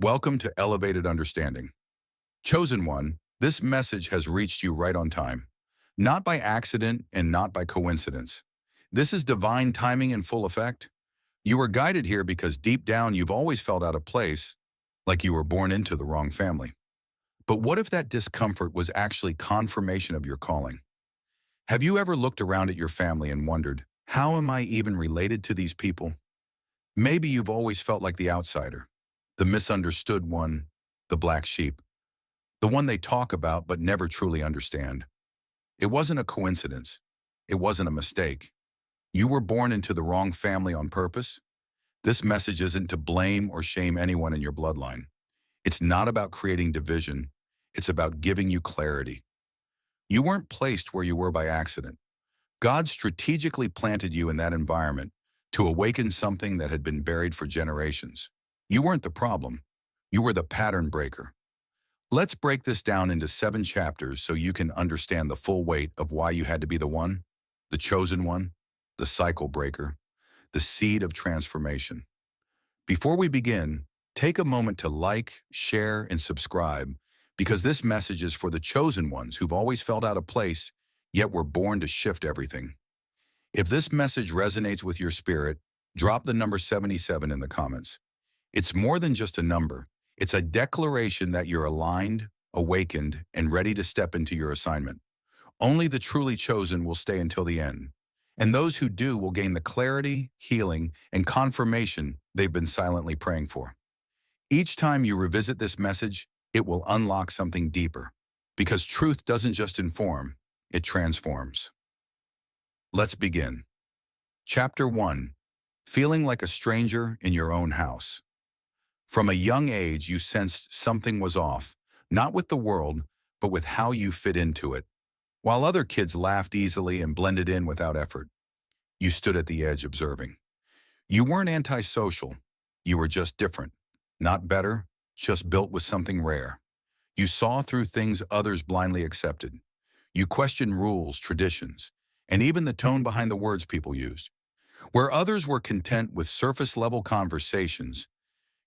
Welcome to Elevated Understanding. Chosen One, this message has reached you right on time. Not by accident and not by coincidence. This is divine timing in full effect. You were guided here because deep down you've always felt out of place, like you were born into the wrong family. But what if that discomfort was actually confirmation of your calling? Have you ever looked around at your family and wondered, how am I even related to these people? Maybe you've always felt like the outsider, the misunderstood one, the black sheep, the one they talk about but never truly understand. It wasn't a coincidence. It wasn't a mistake. You were born into the wrong family on purpose. This message isn't to blame or shame anyone in your bloodline. It's not about creating division. It's about giving you clarity. You weren't placed where you were by accident. God strategically planted you in that environment to awaken something that had been buried for generations. You weren't the problem. You were the pattern breaker. Let's break this down into 7 chapters so you can understand the full weight of why you had to be the one, the chosen one, the cycle breaker, the seed of transformation. Before we begin, take a moment to like, share, and subscribe because this message is for the chosen ones who've always felt out of place, yet were born to shift everything. If this message resonates with your spirit, drop the number 77 in the comments. It's more than just a number. It's a declaration that you're aligned, awakened, and ready to step into your assignment. Only the truly chosen will stay until the end. And those who do will gain the clarity, healing, and confirmation they've been silently praying for. Each time you revisit this message, it will unlock something deeper. Because truth doesn't just inform, it transforms. Let's begin. Chapter 1. Feeling like a stranger in your own house. From a young age, you sensed something was off, not with the world, but with how you fit into it. While other kids laughed easily and blended in without effort, you stood at the edge observing. You weren't antisocial. You were just different. Not better, just built with something rare. You saw through things others blindly accepted. You questioned rules, traditions, and even the tone behind the words people used. Where others were content with surface-level conversations,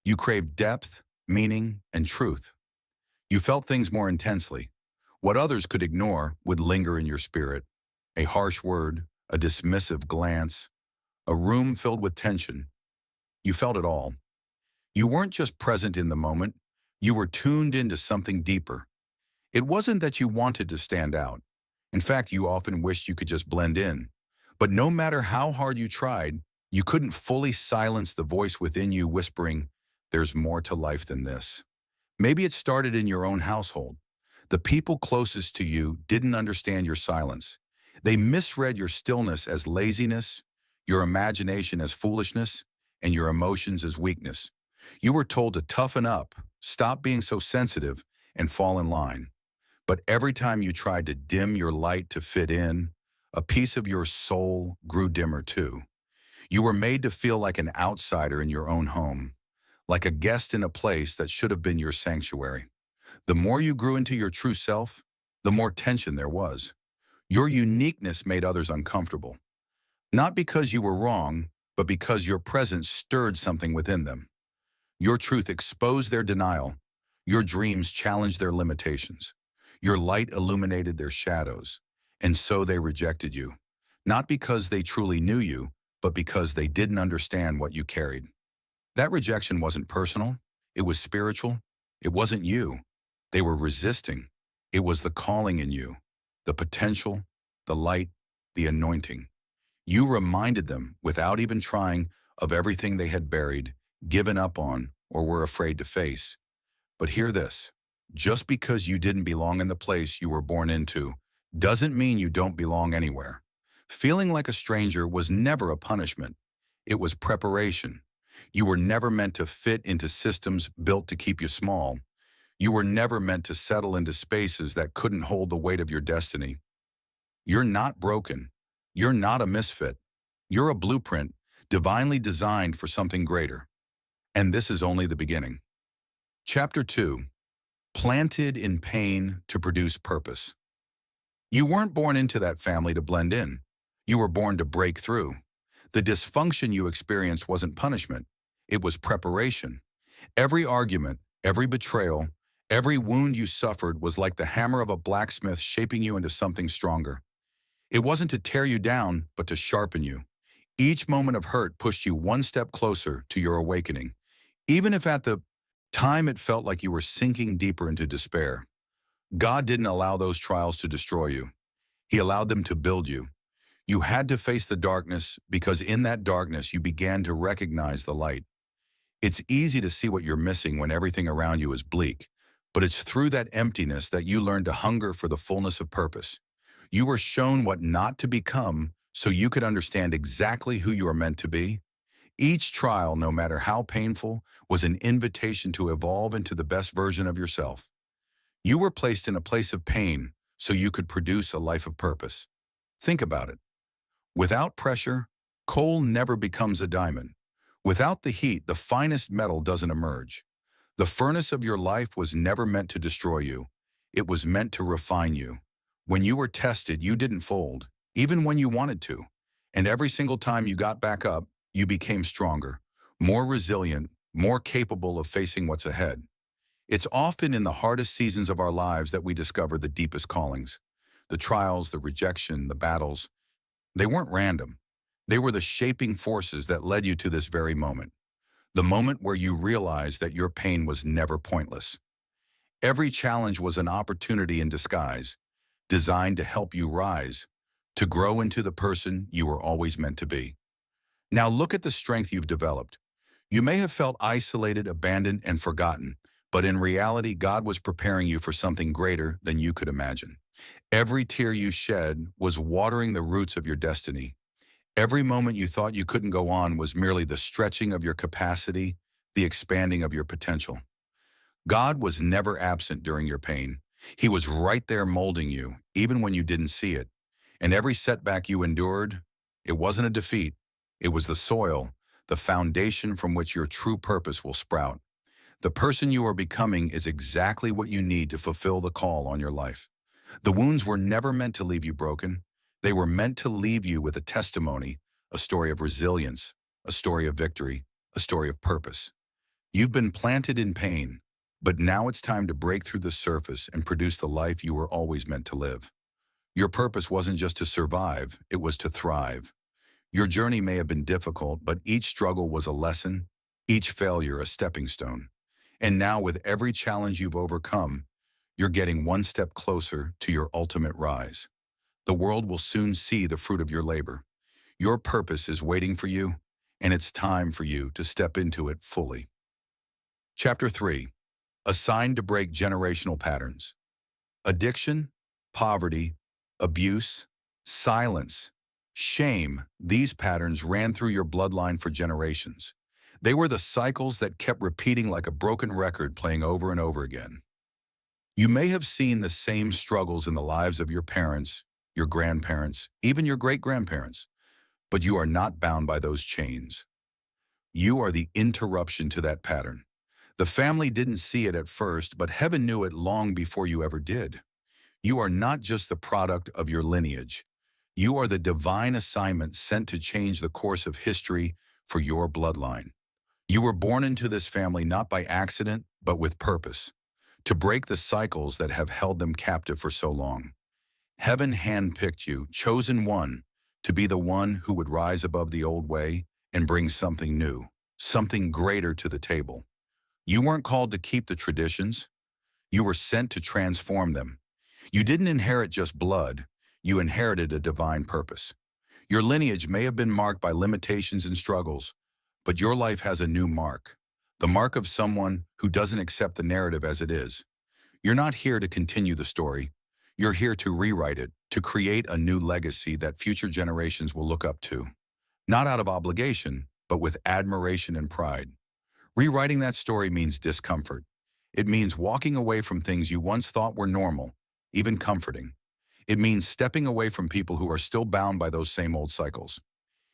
you craved depth, meaning, and truth. You felt things more intensely. What others could ignore would linger in your spirit. A harsh word, a dismissive glance, a room filled with tension. You felt it all. You weren't just present in the moment. You were tuned into something deeper. It wasn't that you wanted to stand out. In fact, you often wished you could just blend in. But no matter how hard you tried, you couldn't fully silence the voice within you whispering, "There's more to life than this." Maybe it started in your own household. The people closest to you didn't understand your silence. They misread your stillness as laziness, your imagination as foolishness, and your emotions as weakness. You were told to toughen up, stop being so sensitive, and fall in line. But every time you tried to dim your light to fit in, a piece of your soul grew dimmer too. You were made to feel like an outsider in your own home, like a guest in a place that should have been your sanctuary. The more you grew into your true self, the more tension there was. Your uniqueness made others uncomfortable. Not because you were wrong, but because your presence stirred something within them. Your truth exposed their denial. Your dreams challenged their limitations. Your light illuminated their shadows. And so they rejected you. Not because they truly knew you, but because they didn't understand what you carried. That rejection wasn't personal. It was spiritual. It wasn't you. They were resisting. It was the calling in you, the potential, the light, the anointing. You reminded them, without even trying, of everything they had buried, given up on, or were afraid to face. But hear this. Just because you didn't belong in the place you were born into doesn't mean you don't belong anywhere. Feeling like a stranger was never a punishment. It was preparation. You were never meant to fit into systems built to keep you small. You were never meant to settle into spaces that couldn't hold the weight of your destiny. You're not broken. You're not a misfit. You're a blueprint, divinely designed for something greater. And this is only the beginning. Chapter 2. Planted in pain to produce purpose. You weren't born into that family to blend in. You were born to break through. The dysfunction you experienced wasn't punishment. It was preparation. Every argument, Every betrayal, every wound you suffered was like the hammer of a blacksmith shaping you into something stronger. It wasn't to tear you down, but to sharpen you. Each moment of hurt pushed you one step closer to your awakening, even if at the time it felt like you were sinking deeper into despair. God didn't allow those trials to destroy you. He allowed them to build you. You had to face the darkness because in that darkness you began to recognize the light. It's easy to see what you're missing when everything around you is bleak, but it's through that emptiness that you learn to hunger for the fullness of purpose. You were shown what not to become so you could understand exactly who you are meant to be. Each trial, no matter how painful, was an invitation to evolve into the best version of yourself. You were placed in a place of pain so you could produce a life of purpose. Think about it. Without pressure, coal never becomes a diamond. Without the heat, the finest metal doesn't emerge. The furnace of your life was never meant to destroy you. It was meant to refine you. When you were tested, you didn't fold, even when you wanted to. And every single time you got back up, you became stronger, more resilient, more capable of facing what's ahead. It's often in the hardest seasons of our lives that we discover the deepest callings. The trials, the rejection, the battles, they weren't random. They were the shaping forces that led you to this very moment. The moment where you realized that your pain was never pointless. Every challenge was an opportunity in disguise, designed to help you rise, to grow into the person you were always meant to be. Now look at the strength you've developed. You may have felt isolated, abandoned, and forgotten, but in reality, God was preparing you for something greater than you could imagine. Every tear you shed was watering the roots of your destiny. Every moment you thought you couldn't go on was merely the stretching of your capacity, the expanding of your potential. God was never absent during your pain. He was right there molding you, even when you didn't see it. And every setback you endured, it wasn't a defeat. It was the soil, the foundation from which your true purpose will sprout. The person you are becoming is exactly what you need to fulfill the call on your life. The wounds were never meant to leave you broken. They were meant to leave you with a testimony, a story of resilience, a story of victory, a story of purpose. You've been planted in pain, but now it's time to break through the surface and produce the life you were always meant to live. Your purpose wasn't just to survive, it was to thrive. Your journey may have been difficult, but each struggle was a lesson, each failure a stepping stone. And now with every challenge you've overcome, you're getting one step closer to your ultimate rise. The world will soon see the fruit of your labor. Your purpose is waiting for you, and it's time for you to step into it fully. Chapter 3. A sign to break generational patterns. Addiction, poverty, abuse, silence, shame, these patterns ran through your bloodline for generations. They were the cycles that kept repeating like a broken record playing over and over again. You may have seen the same struggles in the lives of your parents, your grandparents, even your great-grandparents, but you are not bound by those chains. You are the interruption to that pattern. The family didn't see it at first, but heaven knew it long before you ever did. You are not just the product of your lineage. You are the divine assignment sent to change the course of history for your bloodline. You were born into this family not by accident, but with purpose, to break the cycles that have held them captive for so long. Heaven handpicked you, chosen one, to be the one who would rise above the old way and bring something new, something greater to the table. You weren't called to keep the traditions. You were sent to transform them. You didn't inherit just blood. You inherited a divine purpose. Your lineage may have been marked by limitations and struggles, but your life has a new mark, the mark of someone who doesn't accept the narrative as it is. You're not here to continue the story. You're here to rewrite it, to create a new legacy that future generations will look up to. Not out of obligation, but with admiration and pride. Rewriting that story means discomfort. It means walking away from things you once thought were normal, even comforting. It means stepping away from people who are still bound by those same old cycles.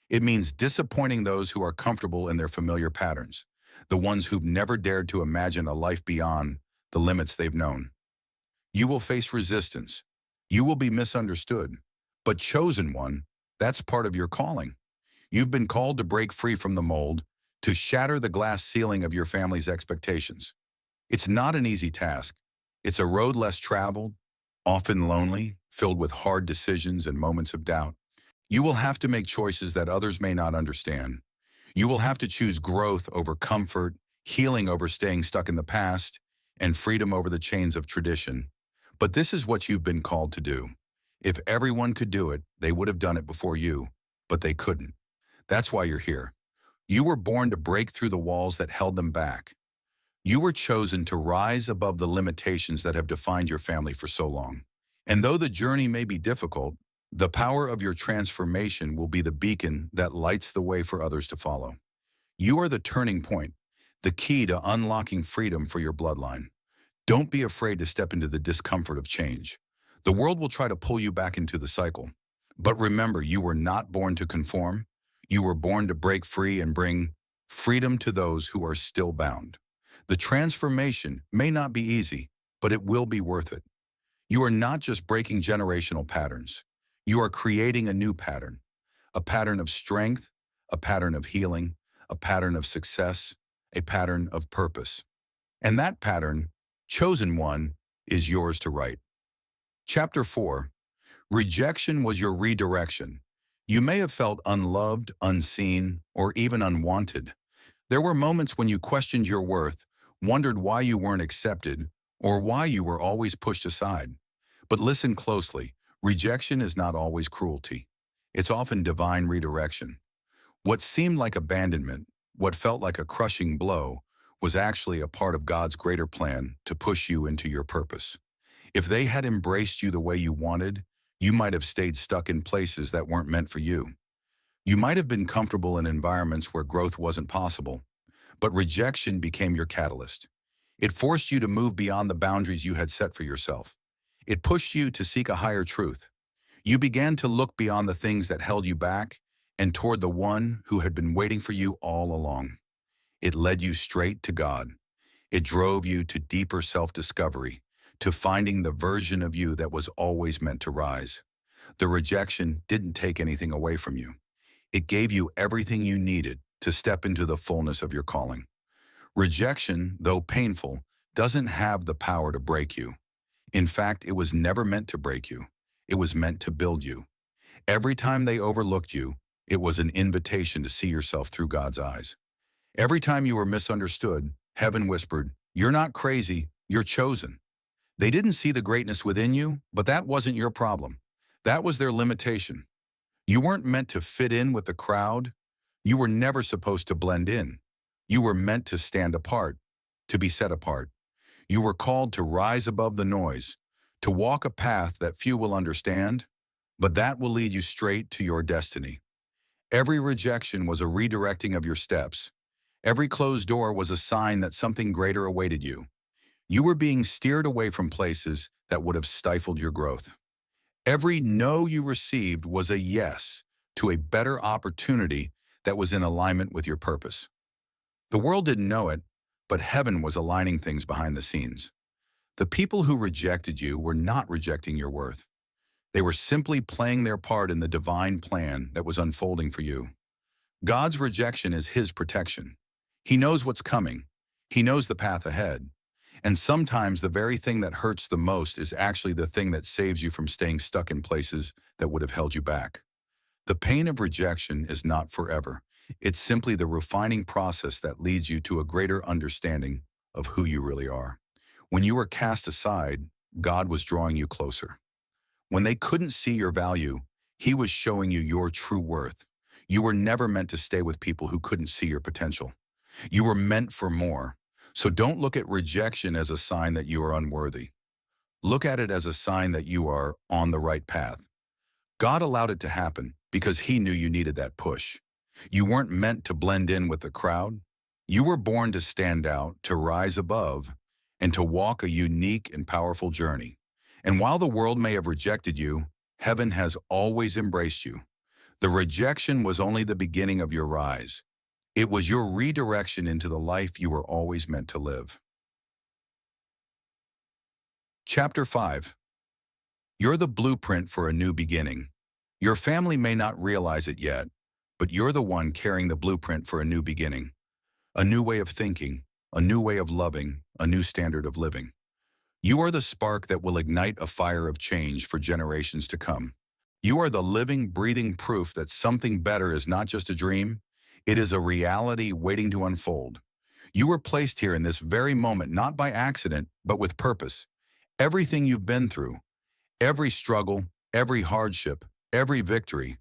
It means disappointing those who are comfortable in their familiar patterns, the ones who've never dared to imagine a life beyond the limits they've known. You will face resistance. You will be misunderstood. But chosen one, that's part of your calling. You've been called to break free from the mold, to shatter the glass ceiling of your family's expectations. It's not an easy task. It's a road less traveled, often lonely, filled with hard decisions and moments of doubt. You will have to make choices that others may not understand. You will have to choose growth over comfort, healing over staying stuck in the past, and freedom over the chains of tradition. But this is what you've been called to do. If everyone could do it, they would have done it before you, but they couldn't. That's why you're here. You were born to break through the walls that held them back. You were chosen to rise above the limitations that have defined your family for so long. And though the journey may be difficult, the power of your transformation will be the beacon that lights the way for others to follow. You are the turning point, the key to unlocking freedom for your bloodline. Don't be afraid to step into the discomfort of change. The world will try to pull you back into the cycle. But remember, you were not born to conform. You were born to break free and bring freedom to those who are still bound. The transformation may not be easy, but it will be worth it. You are not just breaking generational patterns. You are creating a new pattern, a pattern of strength, a pattern of healing, a pattern of success, a pattern of purpose. And that pattern, chosen one, is yours to write. Chapter 4. Rejection was your redirection. You may have felt unloved, unseen, or even unwanted. There were moments when you questioned your worth, wondered why you weren't accepted, or why you were always pushed aside. But listen closely. Rejection is not always cruelty. It's often divine redirection. What seemed like abandonment, what felt like a crushing blow, was actually a part of God's greater plan to push you into your purpose. If they had embraced you the way you wanted, you might have stayed stuck in places that weren't meant for you. You might have been comfortable in environments where growth wasn't possible, but rejection became your catalyst. It forced you to move beyond the boundaries you had set for yourself. It pushed you to seek a higher truth. You began to look beyond the things that held you back and toward the one who had been waiting for you all along. It led you straight to God. It drove you to deeper self-discovery, to finding the version of you that was always meant to rise. The rejection didn't take anything away from you. It gave you everything you needed to step into the fullness of your calling. Rejection, though painful, doesn't have the power to break you. In fact, it was never meant to break you. It was meant to build you. Every time they overlooked you, it was an invitation to see yourself through God's eyes. Every time you were misunderstood, heaven whispered, "You're not crazy, you're chosen." They didn't see the greatness within you, but that wasn't your problem. That was their limitation. You weren't meant to fit in with the crowd. You were never supposed to blend in. You were meant to stand apart, to be set apart. You were called to rise above the noise, to walk a path that few will understand, but that will lead you straight to your destiny. Every rejection was a redirecting of your steps. Every closed door was a sign that something greater awaited you. You were being steered away from places that would have stifled your growth. Every no you received was a yes to a better opportunity that was in alignment with your purpose. The world didn't know it, but heaven was aligning things behind the scenes. The people who rejected you were not rejecting your worth. They were simply playing their part in the divine plan that was unfolding for you. God's rejection is His protection. He knows what's coming. He knows the path ahead. And sometimes the very thing that hurts the most is actually the thing that saves you from staying stuck in places that would have held you back. The pain of rejection is not forever. It's simply the refining process that leads you to a greater understanding of who you really are. When you were cast aside, God was drawing you closer. When they couldn't see your value, He was showing you your true worth. You were never meant to stay with people who couldn't see your potential. You were meant for more. So don't look at rejection as a sign that you are unworthy. Look at it as a sign that you are on the right path. God allowed it to happen because He knew you needed that push. You weren't meant to blend in with the crowd. You were born to stand out, to rise above, and to walk a unique and powerful journey. And while the world may have rejected you, heaven has always embraced you. The rejection was only the beginning of your rise. It was your redirection into the life you were always meant to live. Chapter 5. You're the blueprint for a new beginning. Your family may not realize it yet, but you're the one carrying the blueprint for a new beginning. A new way of thinking, a new way of loving, a new standard of living. You are the spark that will ignite a fire of change for generations to come. You are the living, breathing proof that something better is not just a dream, it is a reality waiting to unfold. You were placed here in this very moment not by accident, but with purpose. Everything you've been through, every struggle, every hardship, every victory,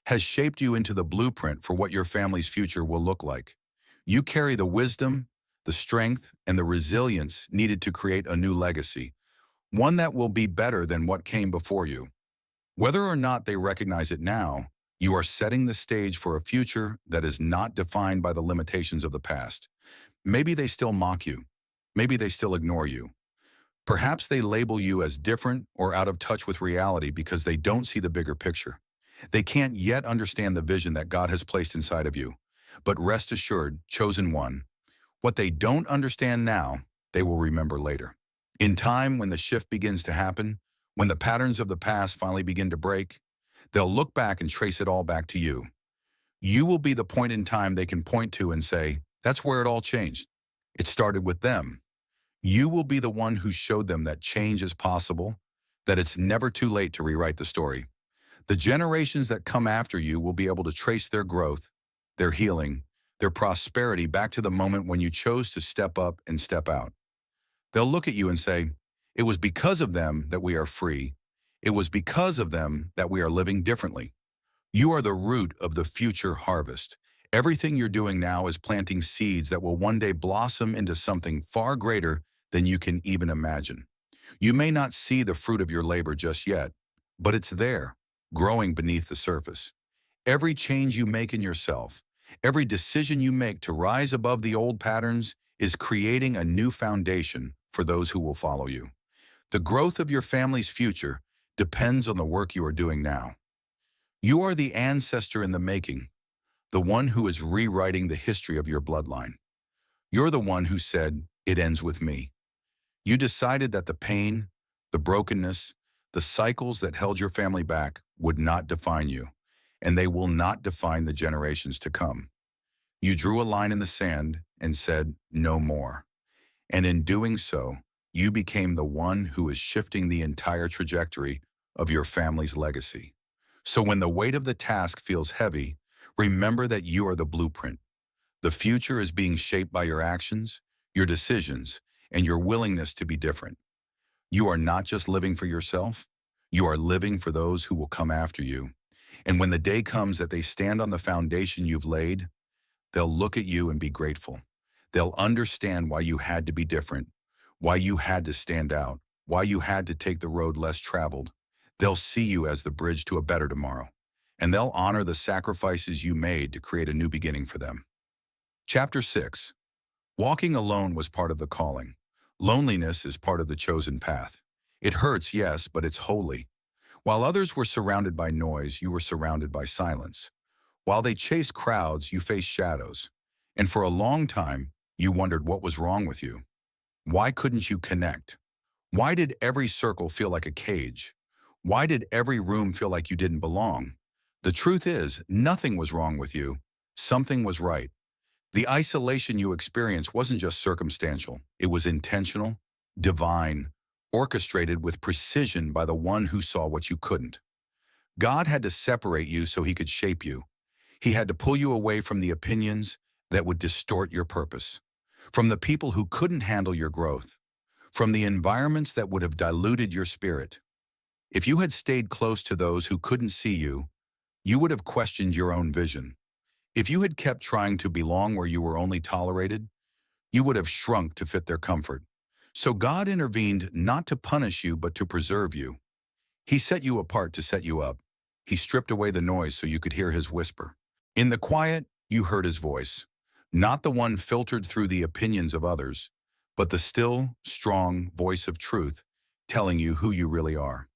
has shaped you into the blueprint for what your family's future will look like. You carry the wisdom, the strength, and the resilience needed to create a new legacy, one that will be better than what came before you. Whether or not they recognize it now, you are setting the stage for a future that is not defined by the limitations of the past. Maybe they still mock you. Maybe they still ignore you. Perhaps they label you as different or out of touch with reality because they don't see the bigger picture. They can't yet understand the vision that God has placed inside of you. But rest assured, chosen one, what they don't understand now, they will remember later. In time, when the shift begins to happen, when the patterns of the past finally begin to break, they'll look back and trace it all back to you. You will be the point in time they can point to and say, that's where it all changed. It started with them. You will be the one who showed them that change is possible, that it's never too late to rewrite the story. The generations that come after you will be able to trace their growth, their healing, their prosperity back to the moment when you chose to step up and step out. They'll look at you and say, it was because of them that we are free. It was because of them that we are living differently. You are the root of the future harvest. Everything you're doing now is planting seeds that will one day blossom into something far greater than you can even imagine. You may not see the fruit of your labor just yet, but it's there, growing beneath the surface. Every change you make in yourself, every decision you make to rise above the old patterns is creating a new foundation for those who will follow you. The growth of your family's future depends on the work you are doing now. You are the ancestor in the making, the one who is rewriting the history of your bloodline. You're the one who said, it ends with me. You decided that the pain, the brokenness, the cycles that held your family back would not define you, and they will not define the generations to come. You drew a line in the sand and said, no more. And in doing so, you became the one who is shifting the entire trajectory of your family's legacy. So when the weight of the task feels heavy, remember that you are the blueprint. The future is being shaped by your actions, your decisions, and your willingness to be different. You are not just living for yourself, you are living for those who will come after you. And when the day comes that they stand on the foundation you've laid, they'll look at you and be grateful. They'll understand why you had to be different, why you had to stand out, why you had to take the road less traveled. They'll see you as the bridge to a better tomorrow, and they'll honor the sacrifices you made to create a new beginning for them. Chapter 6. Walking alone was part of the calling. Loneliness is part of the chosen path. It hurts, yes, but it's holy. While others were surrounded by noise, you were surrounded by silence. While they chased crowds, you faced shadows. And for a long time, you wondered what was wrong with you. Why couldn't you connect? Why did every circle feel like a cage? Why did every room feel like you didn't belong? The truth is, nothing was wrong with you. Something was right. The isolation you experienced wasn't just circumstantial. It was intentional, divine, orchestrated with precision by the one who saw what you couldn't. God had to separate you so he could shape you. He had to pull you away from the opinions that would distort your purpose, from the people who couldn't handle your growth, from the environments that would have diluted your spirit. If you had stayed close to those who couldn't see you, you would have questioned your own vision. If you had kept trying to belong where you were only tolerated, you would have shrunk to fit their comfort. So God intervened not to punish you, but to preserve you. He set you apart to set you up. He stripped away the noise so you could hear his whisper. In the quiet, you heard his voice, not the one filtered through the opinions of others, but the still, strong voice of truth telling you who you really are.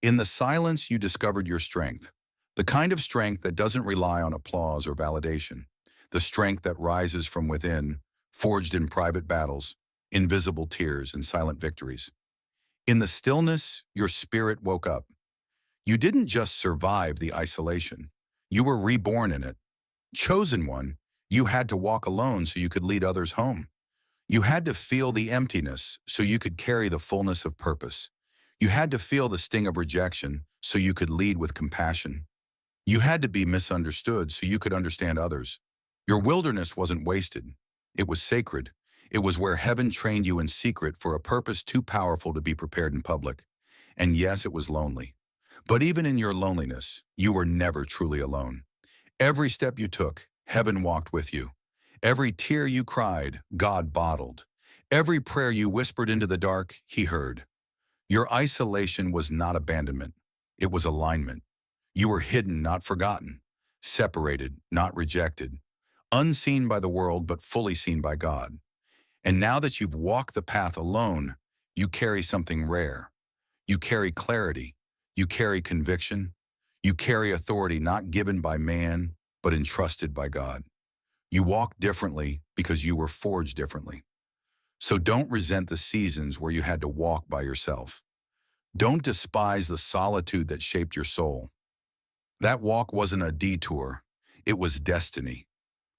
In the silence, you discovered your strength, the kind of strength that doesn't rely on applause or validation, the strength that rises from within, forged in private battles, invisible tears, and silent victories. In the stillness, your spirit woke up. You didn't just survive the isolation. You were reborn in it. Chosen one, you had to walk alone so you could lead others home. You had to feel the emptiness so you could carry the fullness of purpose. You had to feel the sting of rejection so you could lead with compassion. You had to be misunderstood so you could understand others. Your wilderness wasn't wasted. It was sacred. It was where heaven trained you in secret for a purpose too powerful to be prepared in public. And yes, it was lonely. But even in your loneliness, you were never truly alone. Every step you took, heaven walked with you. Every tear you cried, God bottled. Every prayer you whispered into the dark, He heard. Your isolation was not abandonment. It was alignment. You were hidden, not forgotten. Separated, not rejected. Unseen by the world, but fully seen by God. And now that you've walked the path alone, you carry something rare. You carry clarity. You carry conviction. You carry authority not given by man, but entrusted by God. You walk differently because you were forged differently. So don't resent the seasons where you had to walk by yourself. Don't despise the solitude that shaped your soul. That walk wasn't a detour. It was destiny.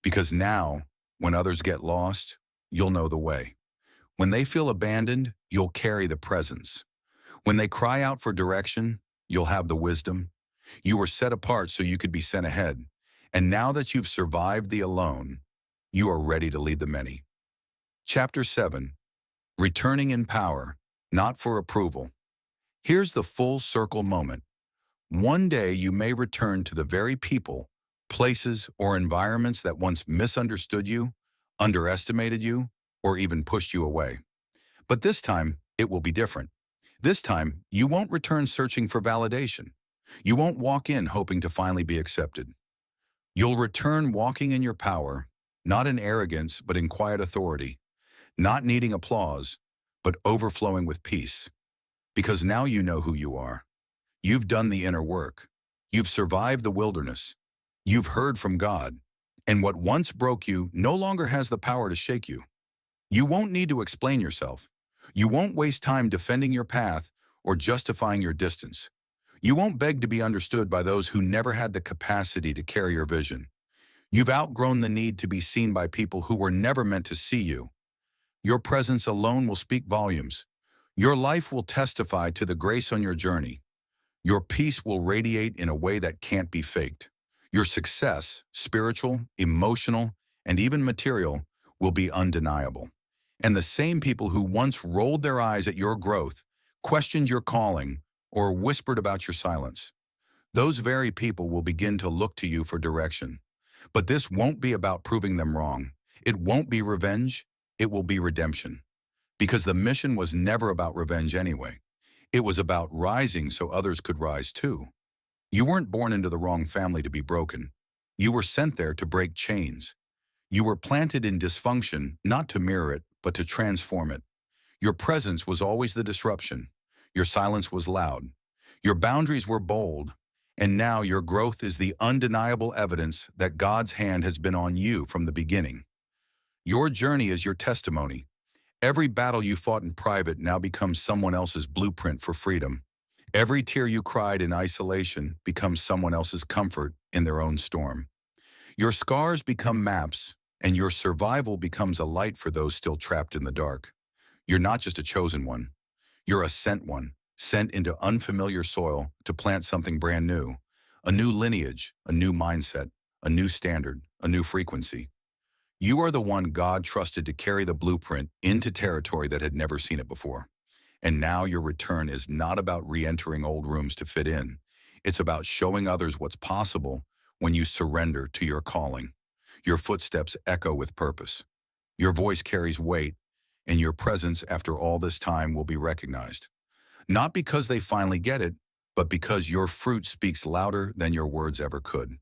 Because now, when others get lost, you'll know the way. When they feel abandoned, you'll carry the presence. When they cry out for direction, you'll have the wisdom. You were set apart so you could be sent ahead. And now that you've survived the alone, you are ready to lead the many. Chapter 7. Returning in power, not for approval. Here's the full circle moment. One day you may return to the very people, places, or environments that once misunderstood you, underestimated you, or even pushed you away. But this time, it will be different. This time, you won't return searching for validation. You won't walk in hoping to finally be accepted. You'll return walking in your power, not in arrogance, but in quiet authority, not needing applause, but overflowing with peace. Because now you know who you are. You've done the inner work. You've survived the wilderness. You've heard from God. And what once broke you no longer has the power to shake you. You won't need to explain yourself. You won't waste time defending your path or justifying your distance. You won't beg to be understood by those who never had the capacity to carry your vision. You've outgrown the need to be seen by people who were never meant to see you. Your presence alone will speak volumes. Your life will testify to the grace on your journey. Your peace will radiate in a way that can't be faked. Your success, spiritual, emotional, and even material, will be undeniable. And the same people who once rolled their eyes at your growth, questioned your calling, or whispered about your silence, those very people will begin to look to you for direction. But this won't be about proving them wrong. It won't be revenge. It will be redemption. Because the mission was never about revenge anyway. It was about rising so others could rise too. You weren't born into the wrong family to be broken. You were sent there to break chains. You were planted in dysfunction, not to mirror it, but to transform it. Your presence was always the disruption. Your silence was loud. Your boundaries were bold. And now your growth is the undeniable evidence that God's hand has been on you from the beginning. Your journey is your testimony. Every battle you fought in private now becomes someone else's blueprint for freedom. Every tear you cried in isolation becomes someone else's comfort in their own storm. Your scars become maps, and your survival becomes a light for those still trapped in the dark. You're not just a chosen one. You're a sent one, sent into unfamiliar soil to plant something brand new. A new lineage, a new mindset, a new standard, a new frequency. You are the one God trusted to carry the blueprint into territory that had never seen it before. And now your return is not about re-entering old rooms to fit in. It's about showing others what's possible when you surrender to your calling. Your footsteps echo with purpose. Your voice carries weight, and your presence after all this time will be recognized. Not because they finally get it, but because your fruit speaks louder than your words ever could.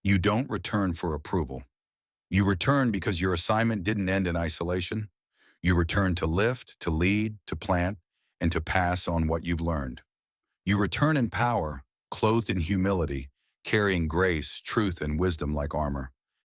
You don't return for approval. You return because your assignment didn't end in isolation. You return to lift, to lead, to plant, and to pass on what you've learned. You return in power, clothed in humility, carrying grace, truth, and wisdom like armor.